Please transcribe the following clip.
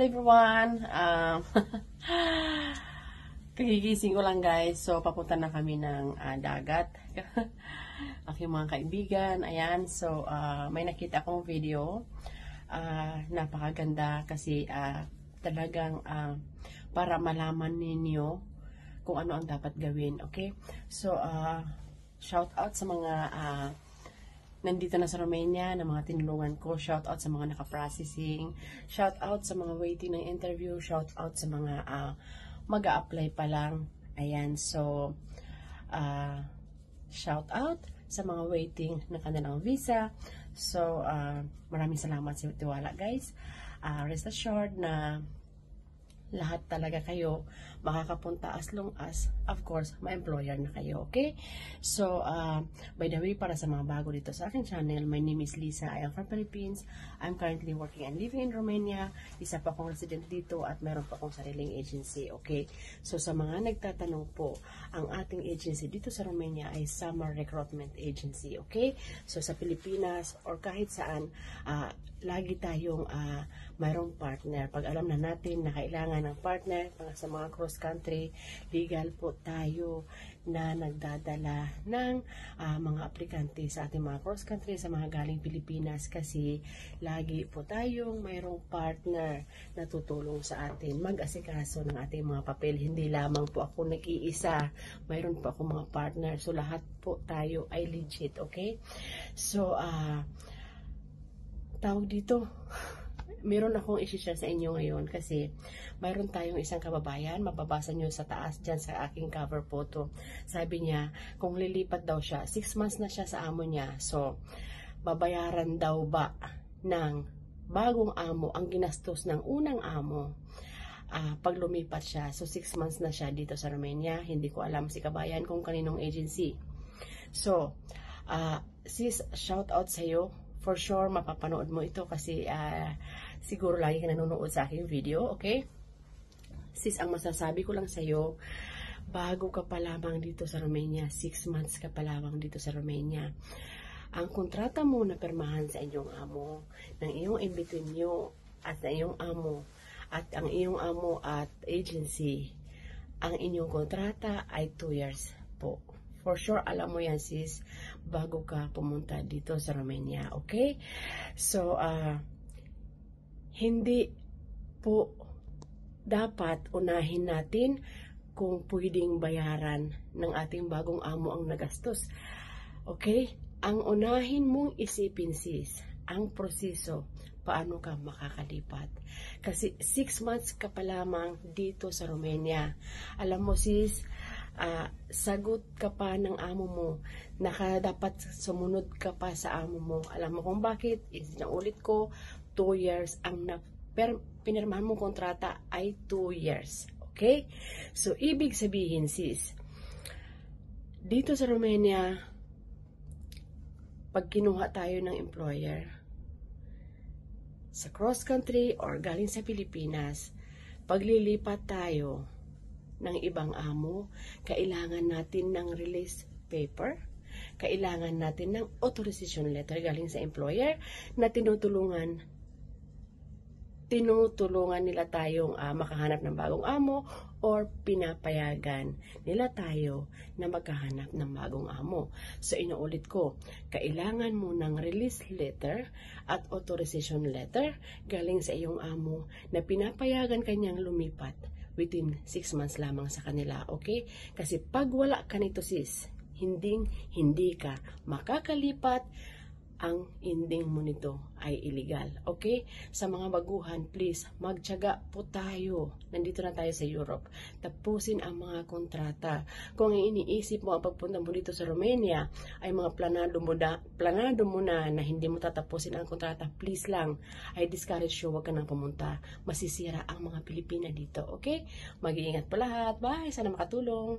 everyone! Kagigising ko lang guys. So, papunta na kami ng dagat. Aking mga kaibigan. Ayan. So, may nakita akong video. Napakaganda kasi talagang para malaman ninyo kung ano ang dapat gawin. Okay? So, shout out sa mga nandito na sa Romania, na mga tinulungan ko. Shout out sa mga naka-processing. Shout out sa mga waiting ng interview. Shout out sa mga mag-a-apply pa lang. Ayan, so shout out sa mga waiting ng kanilang visa. So, maraming salamat sa tiwala guys. Rest assured na lahat talaga kayo makakapunta as long as, of course, ma-employer na kayo, okay? So, by the way, para sa mga bago dito sa aking channel, my name is Lisa. I am from Philippines. I'm currently working and living in Romania. Isa pa akong resident dito at meron pa akong sariling agency, okay? So, sa mga nagtatanong po, ang ating agency dito sa Romania ay Summer Recruitment Agency, okay? So, sa Pilipinas or kahit saan, lagi tayong mayroong partner. Pag alam na natin na kailangan ng partner sa mga cross-country, legal po tayo na nagdadala ng mga aplikante sa ating mga cross-country, sa mga galing Pilipinas, kasi lagi po tayong mayroong partner na tutulong sa atin mag-asikaso ng ating mga papel. Hindi lamang po ako nag-iisa, mayroon po ako mga partner. So lahat po tayo ay legit, okay? So, tawag dito, meron akong i-share sa inyo ngayon kasi mayroon tayong isang kababayan, mababasa nyo sa taas dyan sa aking cover photo. Sabi niya, kung lilipat daw siya, 6 months na siya sa amo niya. So, babayaran daw ba ng bagong amo ang ginastos ng unang amo pag lumipat siya? So, 6 months na siya dito sa Romania. Hindi ko alam si kabayan kung kaninong agency. So, sis, shout out sa'yo. For sure, mapapanood mo ito kasi siguro lagi ka nanonood sa aking video, okay? Sis, ang masasabi ko lang sa'yo, bago ka pa lamang dito sa Romania, 6 months ka pa lamang dito sa Romania, ang kontrata mo na permahan sa inyong amo, ng iyong in-between nyo at ng iyong amo, at ang iyong amo at agency, ang inyong kontrata ay 2 years po. For sure, alam mo yan sis, bago ka pumunta dito sa Romania, okay? So, hindi po dapat unahin natin kung pwedeng bayaran ng ating bagong amo ang nagastos. Okay? Ang unahin mong isipin sis, ang proseso, paano ka makakalipat. Kasi 6 months ka pa lamang dito sa Romania. Alam mo sis, sagot ka pa ng amo mo, dapat sumunod ka pa sa amo mo. Alam mo kung bakit? Ulit ko, 2 years ang pinirmahan mong kontrata ay 2 years. Okay? So, ibig sabihin sis, dito sa Romania, pag kinuha tayo ng employer sa cross country or galing sa Pilipinas, paglilipat tayo ng ibang amo, kailangan natin ng release paper, kailangan natin ng authorization letter galing sa employer na tinutulungan nila tayong makahanap ng bagong amo or pinapayagan nila tayo na magkahanap ng bagong amo. So, inuulit ko, kailangan mo ng release letter at authorization letter galing sa iyong amo na pinapayagan kanyang lumipat within 6 months lamang sa kanila, okay? Kasi pag wala ka nito sis, hindi ka makakalipat, ang ending mo nito ay illegal, okay? Sa mga baguhan, please, magtiyaga po tayo. Nandito na tayo sa Europe. Tapusin ang mga kontrata. Kung iniisip mo ang pagpunta mo dito sa Romania ay mga planado mo na hindi mo tatapusin ang kontrata, please lang, I discourage you, huwag ka nang pumunta. Masisira ang mga Pilipina dito, okay? Mag-iingat po lahat. Bye! Sana makatulong.